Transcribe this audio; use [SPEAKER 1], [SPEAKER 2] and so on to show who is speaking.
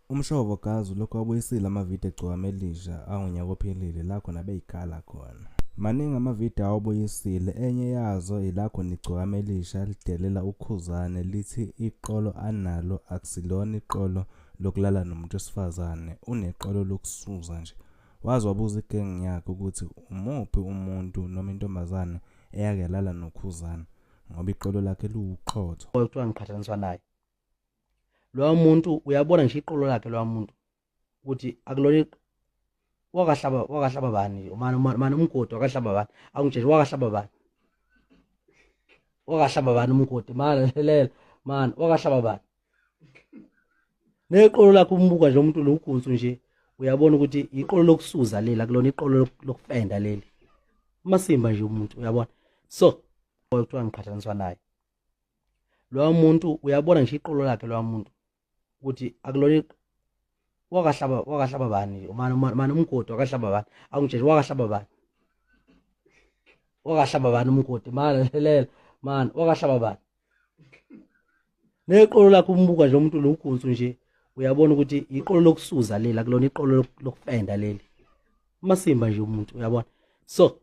[SPEAKER 1] Umshovo gazi lokho wabuyisile amavidiyo egcokama elisha angonyaka ophelile la khona beyikhala khona. Maningi amavidiyo awabuyisile, enye yazo ilakho nigcokama elisha lidelela uKhuzani lithi iqolo analo akusilona iqolo lokulala nomuntu wesifazane, uneqolo lokusuza nje. Wazi wabuza igengi yakhe ukuthi umuphi umuntu noma intombazane eyake lala noKhuzani ngoba iqolo lakhe liwuqotho.
[SPEAKER 2] Kuthiwa ngiqhathaniswa naye lowa muntu, uyabona nje iqolo lakhe lowa muntu ukuthi akulona wakahlaba bani mani umgodi wakahlaba bani, angitshela wakahlaba bani umgodi mani lelela mani wakahlaba bani neqolo lakhe umbuka nje umuntu lo ugunsu nje, uyabona ukuthi iqolo lokusuza leli akulona iqolo lokufenda leli, masimba nje umuntu uyabona. So kuthiwa ngiqhathaniswa naye lowa muntu, uyabona nje iqolo lakhe lowa muntu ukuthi akulona wakahlaba bani mani umgodi wakahlaba bani, angitshela wakahlaba bani umgodi mani lelela mani wakahlaba bani neqolo lakhe umbuka nje umuntu lo ugunsu nje, uyabona ukuthi iqolo lokusuza leli akulona iqolo lokufenda leli, masimba nje umuntu uyabona. So